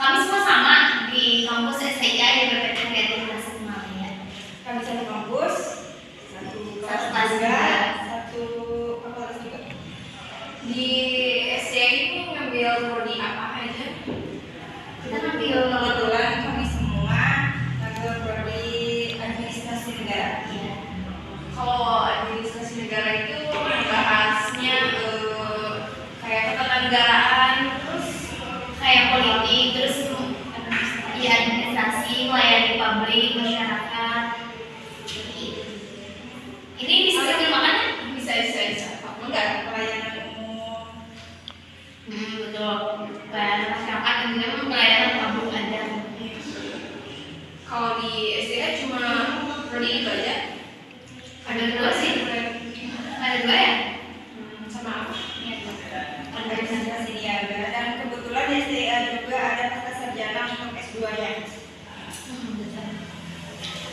Kami semua sama di kampus STIA di BPTN Kreatif Tasikmalaya. Kami satu kampus, satu kelas juga, satu fakultas juga. Di STIA itu ngambil prodi apa aja? Kita ngambil Kebetulan kami semua ngambil prodi administrasi negara. ya. Kalau administrasi negara itu membahasnya kayak ketatanegaraan, terus Kayak politik, terus ya administrasi, melayani publik, masyarakat. Ini bisa makan? bisa. Apa enggak? Pelayanan umum. Betul. Pelayanan masyarakat dan juga pelayanan publik ada. Kalau di STIA cuma prodi itu aja. Ada dua sih. Ada dua ya? Sama apa? Administrasi niaga, dan kebetulan di STIA juga ada pasca sarjana untuk S2-nya.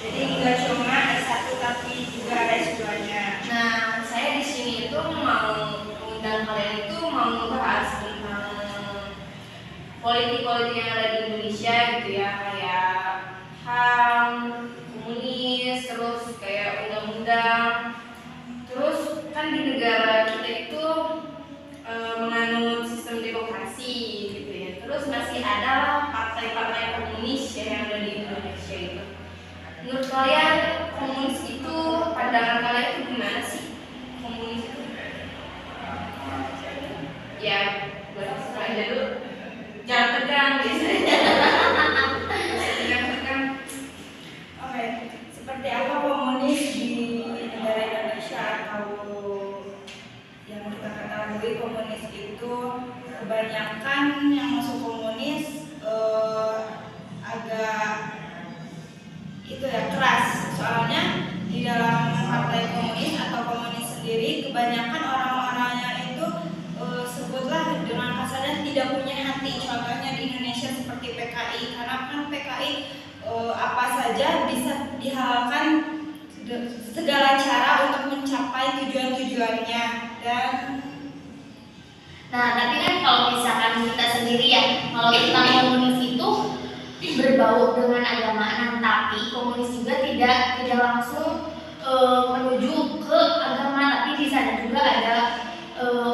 Jadi nggak cuma S1 tapi juga ada S2-nya. Nah, saya di sini itu mau undang kalian itu mau membahas tentang politik-politik yang ada di Indonesia gitu ya, kayak HAM, komunis, terus kayak undang-undang. Terus kan di negara kita itu menganut sistem demokrasi gitu ya. Terus masih ada lah partai-partai komunis yang ada di Indonesia itu. Menurut kalian komunis itu, pandangan kalian itu gimana sih? Komunis itu? Ya, buat aja dulu. Jangan tegang biasanya. Tegang. Oke, seperti apa komunis di negara Indonesia? Atau yang kita ketahui, komunis itu kebanyakan yang masuk komunis agak itu ya keras. Soalnya di dalam partai komunis atau komunis sendiri kebanyakan orang-orangnya itu sebutlah dengan kasarnya tidak punya hati. Contohnya di Indonesia seperti PKI, karena kan PKI apa saja bisa dihalalkan segala cara untuk mencapai tujuan-tujuannya. Dan Nah, tapi kan kalau misalkan kita sendiri ya, kalau kita komunis itu berbau dengan agama, tapi komunis juga tidak langsung menuju ke agama, tapi di sana juga ada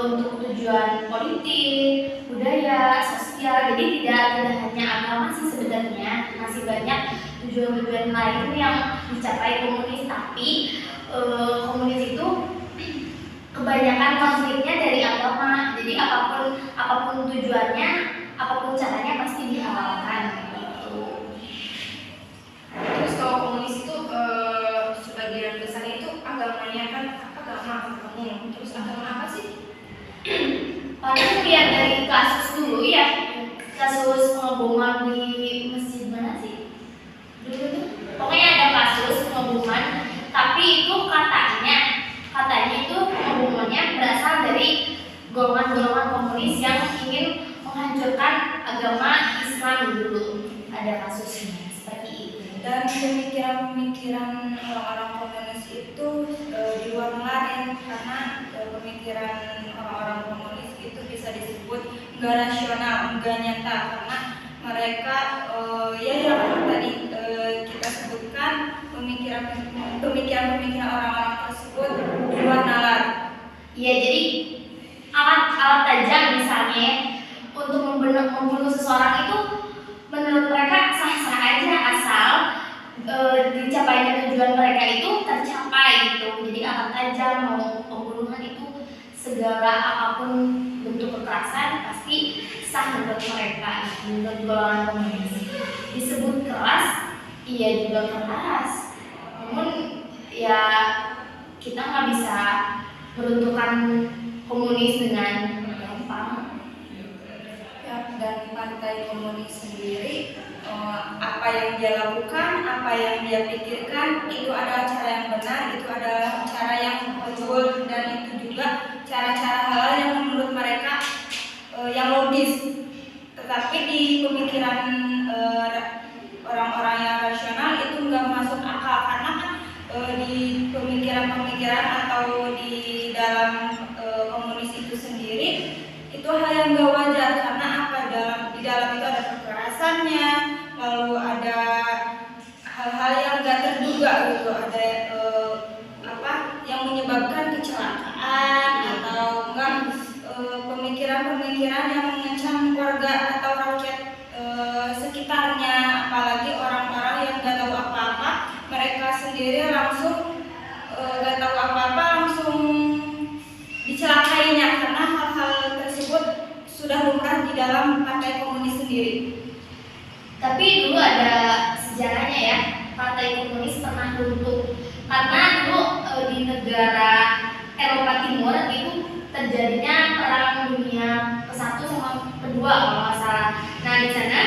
untuk tujuan politik, budaya, sosial. Jadi tidak hanya agama sih sebenarnya, masih banyak tujuan-tujuan lain yang dicapai komunis. Tapi komunis itu kebanyakan konfliknya dari agama. Jadi apapun tujuannya, apapun caranya pasti dihalalkan gitu. Terus kalau komunis itu sebagian besarnya itu agamanya kan agama kamu. Terus agama apa sih? Paling lihat dari kasus dulu ya, kasus pengeboman di masjid mana sih? Dulu tuh pokoknya ada kasus pengeboman, tapi itu katanya itu pengebomannya berasal dari golongan-golongan komunis yang ingin menghancurkan agama Islam dulu. Ada kasusnya seperti itu. dan pemikiran-pemikiran orang-orang komunis itu di luar nalar, karena pemikiran orang-orang komunis itu bisa disebut nggak rasional, nggak nyata, karena mereka ya yang tadi kita sebutkan pemikiran orang-orang tersebut di luar nalar. Iya, jadi alat tajam misalnya untuk membunuh seseorang itu menurut mereka sah-sah aja asal dicapainya tujuan mereka itu tercapai gitu. Jadi alat tajam mau pembunuhan itu segala apapun bentuk kekerasan pasti sah menurut mereka. Menurut golongan komunis disebut keras, iya juga keras. Namun ya kita nggak bisa meruntuhkan komunis dengan gampang. Ya, dan partai komunis sendiri apa yang dia lakukan, apa yang dia pikirkan itu adalah cara yang benar, itu adalah cara yang betul, dan itu juga cara-cara halal yang menurut mereka yang logis. Tetapi di pemikiran orang-orang yang rasional itu nggak masuk akal, karena kan di pemikiran-pemikiran atau di dalam komunis itu sendiri itu hal yang nggak wajar. Karena apa, di dalam itu ada kekerasan, pemikiran yang mengancam warga atau rakyat sekitarnya, apalagi orang-orang yang gak tahu apa-apa, mereka sendiri langsung gak tahu apa-apa langsung dicelakainya karena hal-hal tersebut sudah lumrah di dalam partai komunis sendiri. Tapi dulu ada sejarahnya ya, partai komunis pernah runtuh karena dulu di negara Eropa Timur itu terjadinya perang dunia ke-1 sama kedua kalau nggak salah. Nah di sana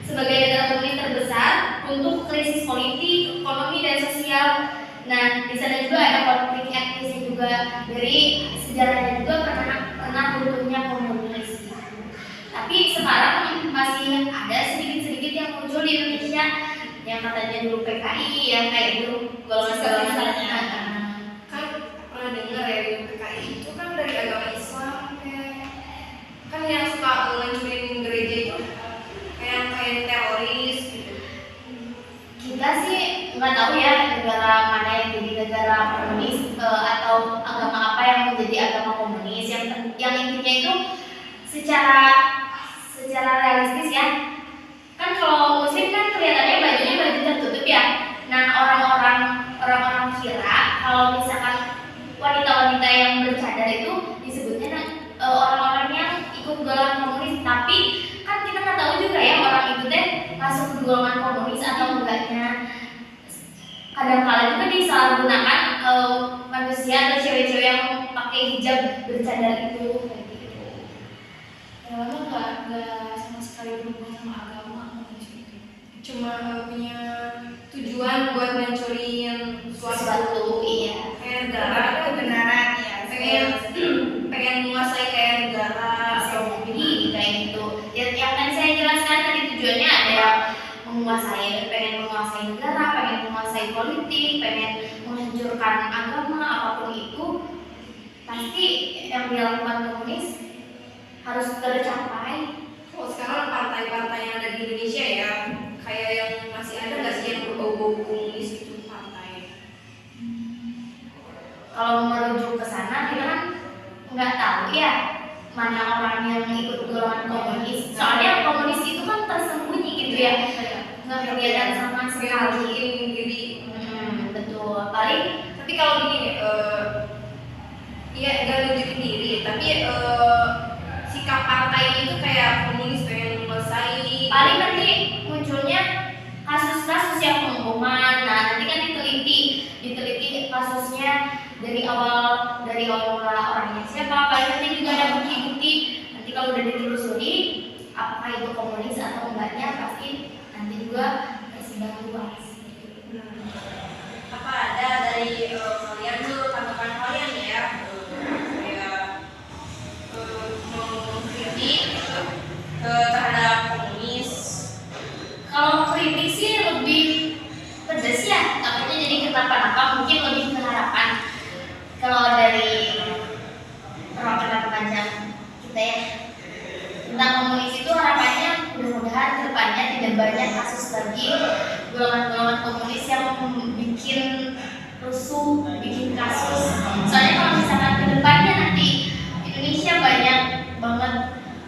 sebagai negara komunis terbesar untuk krisis politik, ekonomi dan sosial. Nah di sana juga ada konflik etnis juga, dari sejarahnya juga pernah runtuhnya komunis. Tapi sekarang masih ada sedikit-sedikit yang muncul di Indonesia yang katanya dulu PKI, yang kayak dulu golongan-golongannya. Kan pernah dengar ya, di PKI itu kan dari agama Islam, kan yang suka ngancurin gereja itu kayak teroris gitu. Kita sih nggak tahu ya negara mana yang jadi negara komunis atau agama apa yang menjadi agama komunis. Yang intinya itu secara realistis ya. Kan kalau muslim kan kelihatannya bajunya baju tertutup ya. Nah orang-orang kira kalau misalkan wanita-wanita yang bercadar itu disebutnya orang-orang yang ikut golongan komunis. Tapi kan kita nggak tahu juga ya orang itu teh masuk ke golongan komunis atau enggaknya. Kadang-kala juga disalahgunakan manusia atau cewek-cewek yang pakai hijab bercadar itu kayak gitu. Nggak sama sekali berhubungan sama agama komunis itu. Cuma punya tujuan buat ngancurin Suatu iya. kayak negara, Kebenaran ya. pengen menguasai kayak negara. Jadi kayak gitu. Yang tadi saya jelaskan tadi tujuannya ada yang pengen menguasai negara, pengen menguasai politik, pengen menghancurkan agama apapun itu, pasti yang dilakukan komunis harus tercapai. Oh, sekarang partai-partai yang ada di Indonesia ya, kayak yang masih ada nggak sih yang berbau-bau komunis itu partai? Kalau merujuk ke sana kita kan nggak tahu ya mana orang yang ikut golongan komunis. Soalnya komunis itu kan tersembunyi gitu ya, nggak kelihatan sama sekali. Nunjukin diri. Betul. Paling Tapi kalau gini, ya nggak nunjukin diri, tapi sikap partai itu kayak komunis pengen menguasai. paling nanti munculnya kasus-kasus yang pengeboman. Nah nanti kan diteliti kasusnya dari awal mula orangnya siapa. Paling nanti juga ada bukti-bukti. Nanti kalau udah ditelusuri apakah itu komunis atau enggaknya, pasti nanti juga persidangan luas. Apa ada dari kalian tuh tanggapan kalian ya, kayak mengkritik terhadap komunis? Kalau kritik sih lebih pedas ya, takutnya jadi kenapa-napa, mungkin lebih ke harapan. Kalau dari perwakilan panjang kita ya tentang komunis itu, harapannya mudah-mudahan kedepannya tidak banyak kasus lagi golongan-golongan komunis yang bikin rusuh, bikin kasus. Soalnya kalau misalkan kedepannya nanti Indonesia banyak banget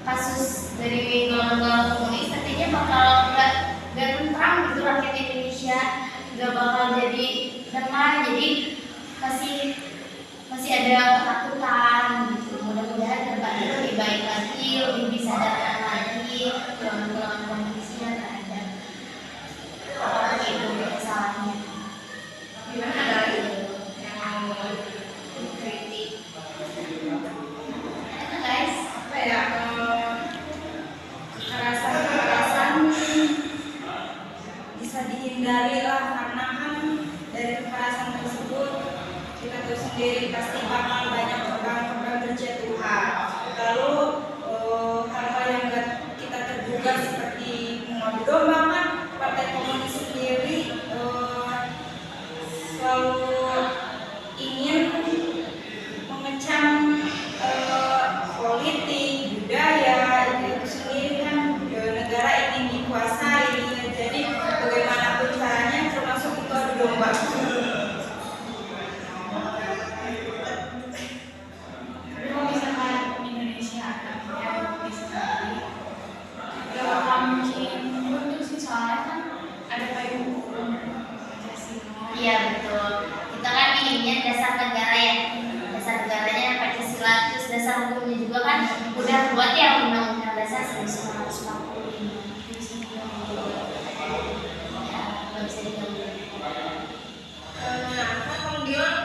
kasus dari golongan-golongan komunis, nantinya bakal nggak tentram gitu rakyat Indonesia, nggak bakal jadi damai, jadi masih ada ketakutan gitu. Mudah-mudahan kedepannya lebih baik lagi, lebih bisa datang lagi golongan-golongan komunisnya terhadap apa itu kesalahannya. Gimana dari yang mau kritik? Guys, Apa ya? Kekerasan bisa dihindari lah, karena kan dari kekerasan tersebut kita tahu sendiri pasti bakal banyak korban berjatuhan. Lalu hal-hal yang gak kita terduga seperti juga kan udah buat ya Undang-Undang Dasar 1945. Ya, nggak bisa diganggu. Nah, kan kamu bilang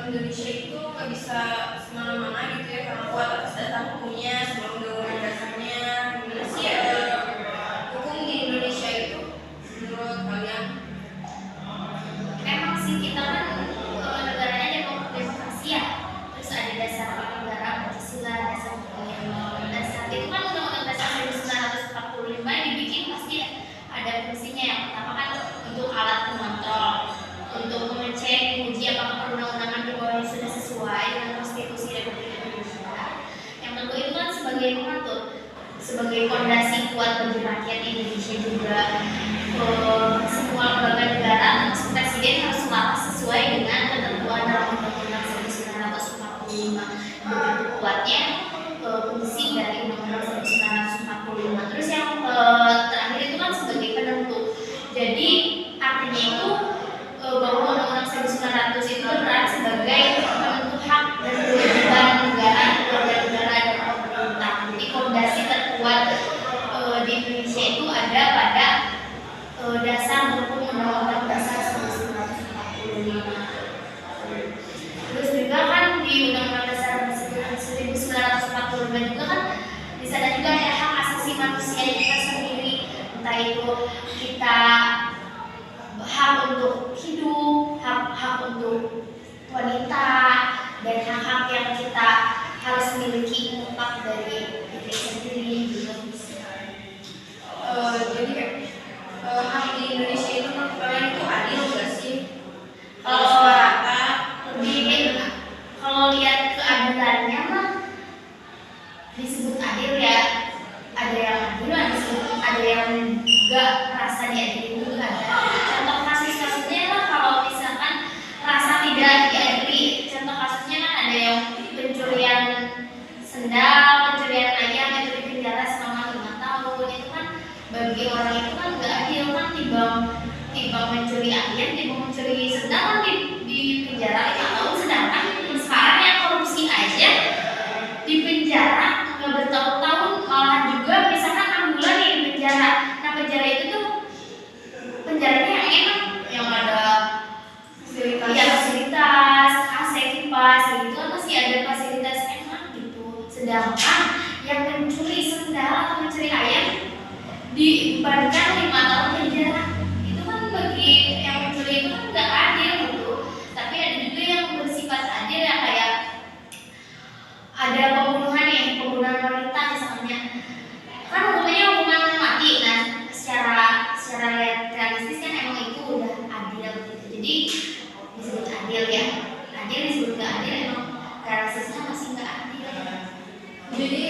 Indonesia itu nggak bisa semena-mana gitu ya karena kuat atas dasar hukumnya sama undang-undang dasarnya. Gimana sih hukum di Indonesia itu menurut kalian? Memang sih kita kan negaranya demokrasi ya, terus ada dasar negara Pancasila, dasar dasar itu kan Undang-Undang Dasar 1945 yang dibikin pasti ada fungsinya. Yang pertama kan untuk alat pengontrol, untuk mengecek, menguji apakah perundang-undangan di bawahnya sudah sesuai dengan konstitusi Republik Indonesia. Yang kedua itu kan sebagai pengatur, sebagai fondasi kuat bagi rakyat Indonesia juga. Semua lembaga negara termasuk presiden harus selaras sesuai dengan ketentuan dalam Undang-Undang 1945. Begitu kuatnya fungsi dari Undang-Undang 1945. Terus yang terakhir itu kan sebagai penentu. Jadi artinya itu bahwa Undang-Undang 1900 itu berperan sebagai penentu hak dan kewajiban negara, keluarga negara dan pemerintah. Jadi fondasi terkuat di Indonesia itu ada pada dasar hukum Undang-Undang Dasar 1945. Terus juga kan di Undang-Undang Dasar 1945 juga kan di sana juga ada hak asasi manusia kita sendiri, entah itu kita hak untuk hidup, hak untuk wanita, dan hak-hak yang kita harus miliki mutlak dari diri sendiri juga bisa. Jadi hak di Indonesia itu menurut kalian itu adil nggak sih? Lebih kalau lihat keadilannya mah disebut adil ya, ada yang adil, ada yang enggak merasa diadili juga ada. Contoh kasusnya lah kalau misalkan merasa tidak diadili, contoh kasusnya kan ada yang pencurian sendal, pencurian ayam itu di penjara selama 5 tahun. Itu kan bagi orang itu kan enggak adil kan, timbang mencuri ayam, timbang mencuri sendal kan di penjara 5 tahun, sedangkan sekarang yang korupsi aja di penjara nggak bertahun-tahun, malah juga misalkan 6 bulan di penjara. Nah penjara itu tuh penjaranya yang enak, yang ada fasilitas AC, kipas gitu, masih ada fasilitas enak gitu. Sedangkan yang mencuri sendal atau mencuri ayam dibebankan 5 tahun penjara. Itu kan bagi yang mencuri itu kan nggak adil gitu. Tapi ada juga yang bersifat adil ya, kayak ada pembunuhan wanita misalnya, kan hukumnya hukuman mati. Nah secara realistis kan emang itu udah adil gitu. Jadi disebut adil ya, adil disebut nggak adil, emang realistisnya masih nggak adil. Jadi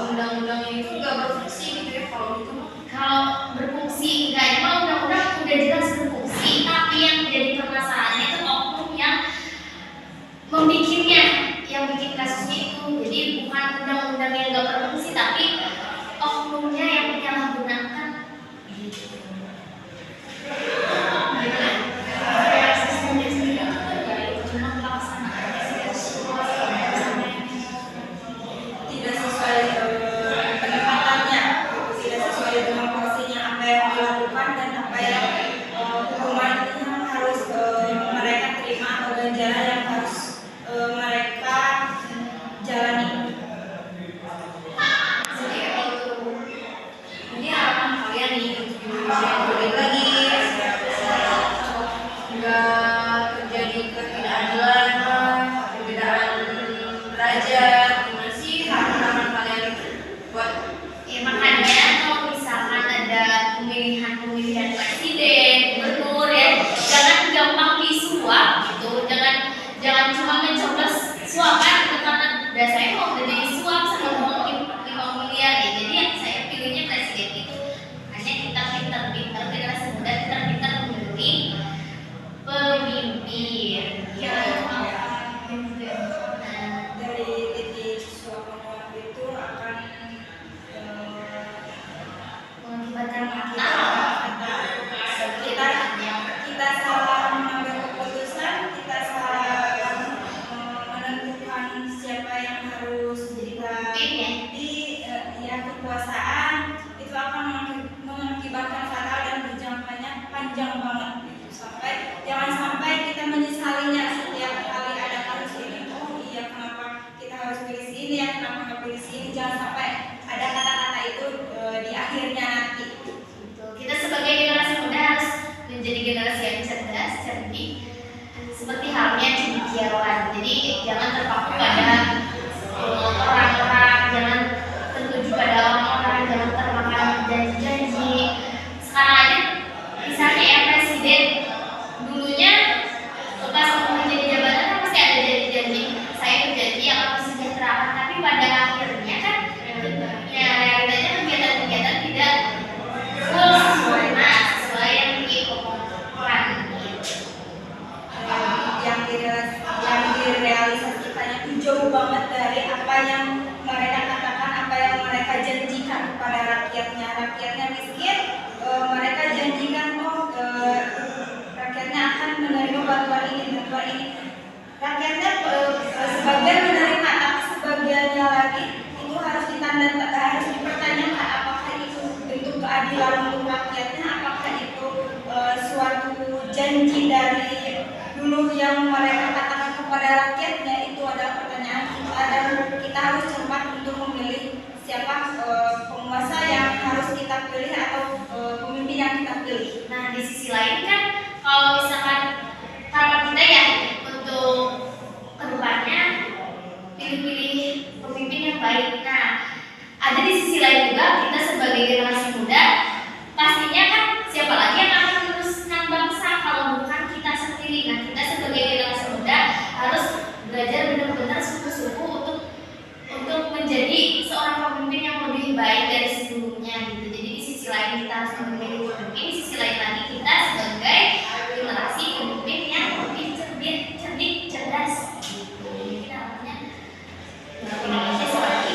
undang-undangnya itu nggak berfungsi gitu ya kalau gitu? Kalau berfungsi enggak, emang undang-undang udah jelas berfungsi, tapi yang jadi permasalahannya itu oknum yang membikinnya, yang bikin kasusnya itu. Jadi bukan undang-undang yang nggak berfungsi, tapi oknumnya yang menyalahgunakan. Gimana? Sistemnya sendiri cuma pelaksanaannya Tidak sesuai penempatannya, tidak sesuai dengan porsinya apa yang dilakukan dan apa yang hukuman yang harus mereka terima atau ganjaran yang harus mereka jalani. Jadi ya. di ya kekuasaan itu akan mengakibatkan fatal dan berjangkanya panjang banget gitu. Jangan sampai kita menyesalinya setiap kali ada kasus ini. Oh iya, kenapa kita harus pilih si ini ya, kenapa nggak pilih si ini? Jangan sampai ada kata-kata itu di akhirnya nanti. Kita sebagai generasi muda harus menjadi generasi yang cerdas, cerdik, seperti halnya cendekiawan. Jadi jangan terpaku pada orang-orang, jangan tertuju pada orang-orang, jangan termakan janji-janji. Sekarang aja misalnya ya presiden dulunya pas menjadi jabatan kan pasti ada janji-janji, saya berjanji akan mensejahterakan, tapi pada akhirnya kan ya realitanya kegiatan-kegiatan tidak full sempurna sesuai yang diomongkan gitu. Yang direalisasikannya itu jauh banget dari apa yang mereka katakan, apa yang mereka janjikan kepada rakyatnya. Rakyatnya miskin, mereka janjikan rakyatnya akan menerima bantuan ini. Rakyatnya sebagian menerima, tapi sebagiannya lagi itu harus dipertanyakan apakah itu bentuk keadilan untuk rakyatnya, apakah itu suatu janji dari dulu yang mereka katakan kepada rakyatnya. Itu adalah pertanyaan kita, dan kita harus cermat untuk memilih siapa penguasa yang harus kita pilih atau pemimpin yang kita pilih. Nah di sisi lain kan kalau misalkan harapan kita ya untuk kedepannya pilih-pilih pemimpin yang baik. Nah ada di sisi lain juga kita sebagai generasi muda pastinya kan siapa lagi yang akan meneruskan bangsa kalau bukan kita sendiri. Nah kita sebagai generasi muda harus belajar benar-benar sungguh-sungguh untuk menjadi seorang pemimpin yang lebih baik dari sebelumnya gitu. Jadi di sisi lain kita harus memilih pemimpin, di sisi lain lagi kita sebagai generasi pemimpin yang lebih cerdik, cerdas gitu. Mungkin artinya Indonesia seperti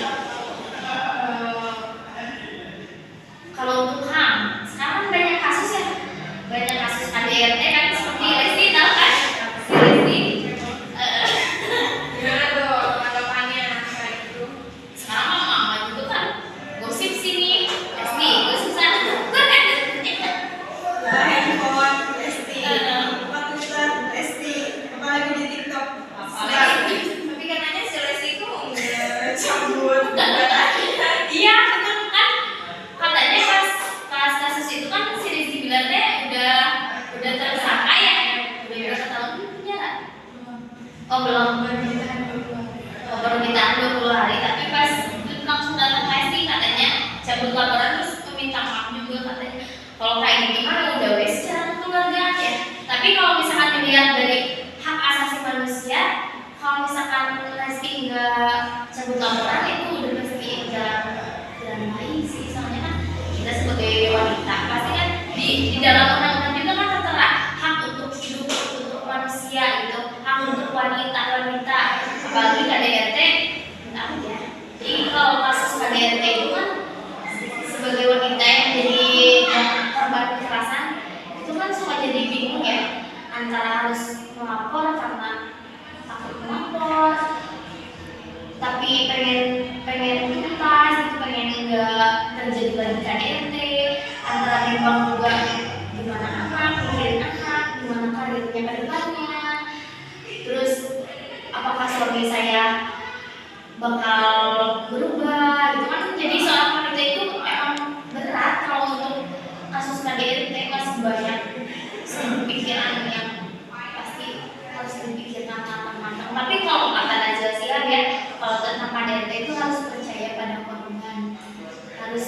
kalau untuk HAM sekarang banyak kasus ya, banyak kasus KDRT kan, seperti Lesti tahu kan, si Lesti Gimana tuh tanggapannya kayak gitu? sekarang mama juga kan gosip sini Lesti gosip sana Handphone Lesti, Twitter Lesti, apalagi di TikTok. Tapi katanya si Lesti itu Cabut. iya betul kan, katanya pas kasus itu kan si Rizky Bilar teh udah tersangka ya, udah berapa tahun penjara? Oh belum, baru ditahan 20 hari, tapi pas langsung datang Lesti katanya cabut laporan terus meminta maaf juga katanya. Kalau kayak gitu kan udah wes secara kekeluargaan ya. Tapi kalau misalkan dilihat dari hak asasi manusia, kalau misalkan Lesti nggak cabut laporan itu udah pasti nggak baik sih. Soalnya kan kita sebagai wanita pasti kan di dalam undang-undang juga kan tertera hak untuk hidup untuk manusia gitu, hak untuk wanita apalagi KDRT tahu ya. Jadi kalau kasus KDRT itu kan sebagai wanita yang jadi korban kekerasan itu kan suka jadi bingung ya, antara harus melapor karena takut melapor tapi pengen tuntas gitu, pengen enggak terjadi lagi KDRT, antara timbang juga gimana mikirin anak, gimana karirnya ke depannya, terus apakah suami saya bakal berubah gitu kan. Jadi seorang wanita itu emang berat kalau untuk kasus KDRT, masih banyak pikiran yang pasti harus dipikirkan matang-matang. Tapi kalau kata Najwa Shihab ya, kalau tentang KDRT itu harus percaya pada korban, harus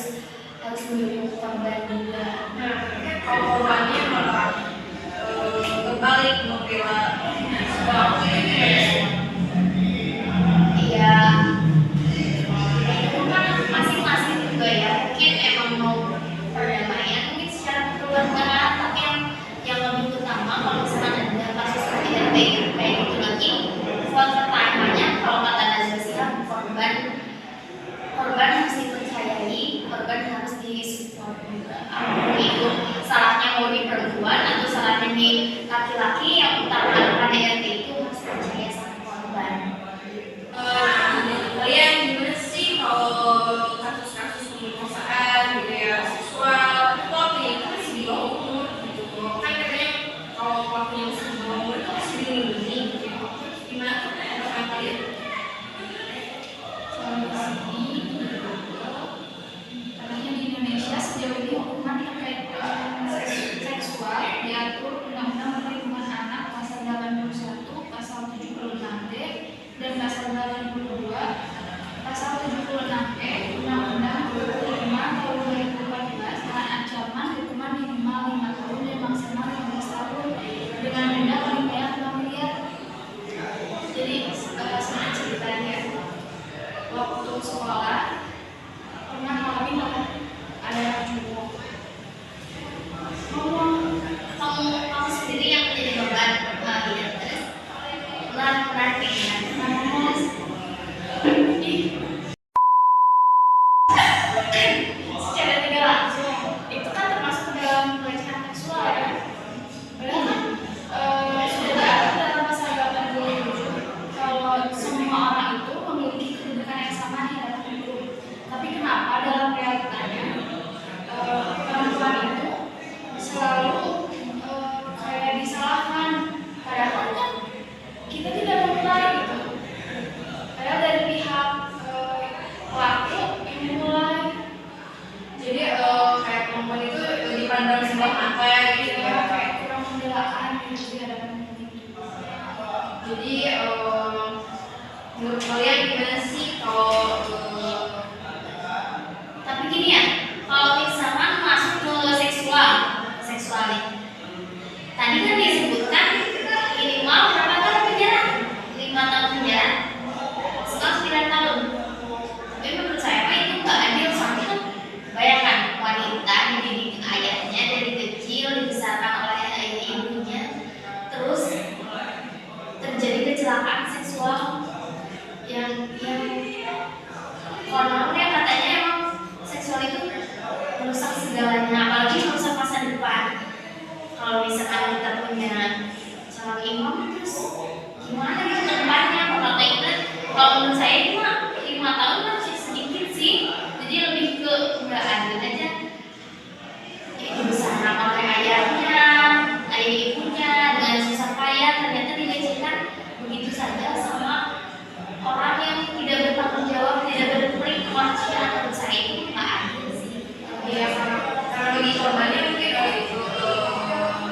mendukung korban juga. Nah, kalau korbannya malah kebalik membela pelaku itu Iya, itu kan masing-masing juga ya. Mungkin emang mau perdamaian mungkin secara kekeluargaan, tapi yang lebih utama kalau misalkan ada kasus KDRT kayak gitu lagi, pertamanya kalau kata Najwa Shihab, korban harus dipercayai, korban harus disupport juga. Apapun itu salahnya mau di perempuan atau salahnya di laki-laki, yang utama KDRT itu harus percaya sama korban. kalian gimana sih kalau buat apa gitu ya. kayak kurang pembelaan gitu di hadapan umum itu. Jadi menurut kalian gimana sih kalau Tapi gini ya, kalau misalkan masuk ke seksual nih. Tadi kan disebutkan minimal berapa tahun penjara? 5 tahun penjara, sekarang 9 tahun. Tapi menurut saya mah itu nggak adil, soalnya kan bayangkan wanita dididik ayahnya dari kecil, dibesarkan oleh ayah ibunya, terus terjadi kecelakaan seksual yang konornya katanya emang seksual itu merusak segalanya, apalagi merusak masa depan. Kalau misalkan kita punya calon imam, terus gimana gitu ke depannya bakal ingat. Kalau menurut saya itu mah 5 tahun masih sedikit sih, jadi lebih ke nggak adil aja. Ya dibesarkan oleh ayahnya, ayah ibunya dengan susah payah, ternyata dilecehkan begitu saja sama orang yang tidak bertanggung jawab, tidak berperik kemanusiaan. Menurut saya itu nggak adil sih. ya karena bagi korbannya mungkin itu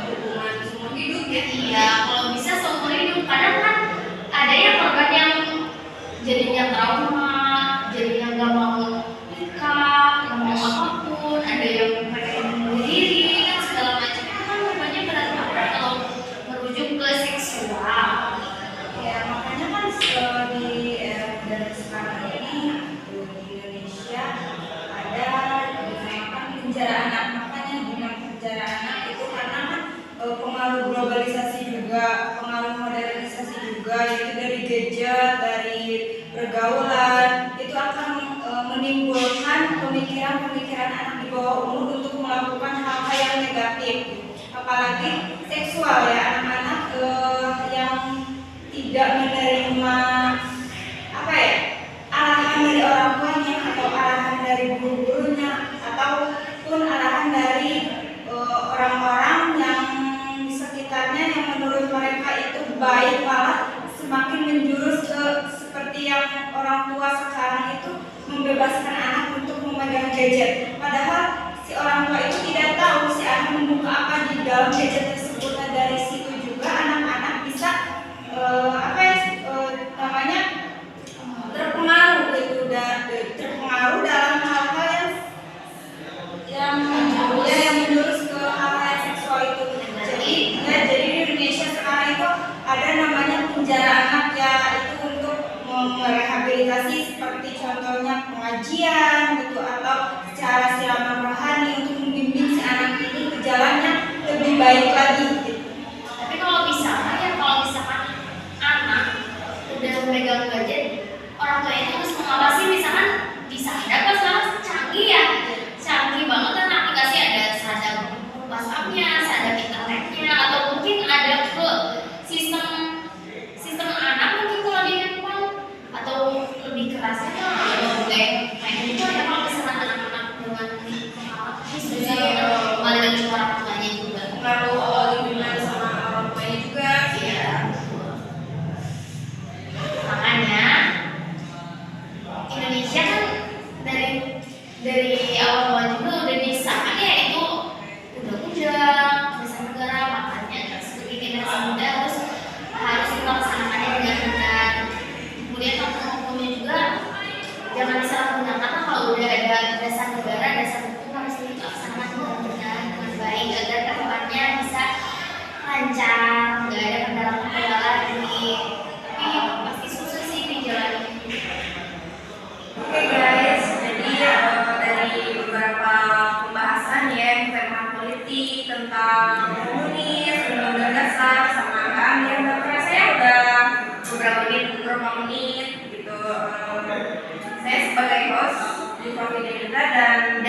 hukuman seumur hidup ya. Iya, kalau bisa seumur hidup. Kadang kan ada yang korban yang jadinya trauma, jadinya nggak mau nikah, nggak mau apapun. Ada yang pengen bunuh diri, kan segala macam. Itu kan korbannya berat banget kalau merujuk ke seksual. Ya makanya kan di era modern sekarang ini di Indonesia ada dinamakan penjara anak. Makanya dengan penjara anak itu karena kan pengaruh globalisasi juga, pengaruh modernisasi juga, itu dari gadget, dari pergaulan, itu akan menimbulkan pemikiran-pemikiran anak di bawah umur untuk melakukan hal-hal yang negatif, apalagi seksual ya. Anak-anak yang tidak menerima apa ya, arahan dari orang tuanya atau arahan dari guru-gurunya ataupun arahan dari orang-orang yang di sekitarnya yang menurut mereka itu baik, malah semakin menjurus ke seperti yang orang tua sekarang itu membebaskan anak untuk memegang gadget, padahal si orang tua itu tidak tahu si anak membuka apa di dalam gadget tersebut. Nah, dari situ juga anak-anak bisa namanya terpengaruh gitu, terpengaruh dalam hal-hal yang menjurus ke hal-hal seksual itu. Jadi di Indonesia sekarang itu ada namanya penjara anak ya, itu untuk merehabilitasi seperti contohnya pengajian gitu, atau secara siraman rohani untuk membimbing si anak ini ke jalannya lebih baik lagi gitu. Tapi kalau misalkan anak udah memegang gadget, orang tuanya harus mengawasi. Misalkan bisa ada kan sekarang canggih banget kan aplikasi, ada sadap WhatsApp-nya, sadap internetnya, atau mungkin ada ke sistem anak mungkin kalau di handphone, atau lebih kerasnya kan boleh main itu ya. Kalau misalkan anak-anak dengan bisa kembali lagi ke orang tuanya juga Pengaruh lingkungan sama orang tuanya juga sih ya. Makanya Indonesia kan dari awal juga udah disahkan ya itu undang-undang dasar negara, makanya sebagai generasi muda harus melaksanakannya dengan benar. Kemudian hukum-hukumnya juga jangan disalahgunakan. Kalau udah ada dasar negara, dasar hukum harus dilaksanakan dengan benar, dengan baik, agar kedepannya bisa lancar, nggak ada kendala-kendala lagi. Tapi pasti susah sih dijalani. Oke guys, jadi dari beberapa pembahasan ya tentang politik, tentang komunis, undang-undang dasar, sama Kak yang saya udah beberapa menit gitu. Saya sebagai host di Provinsi kita dan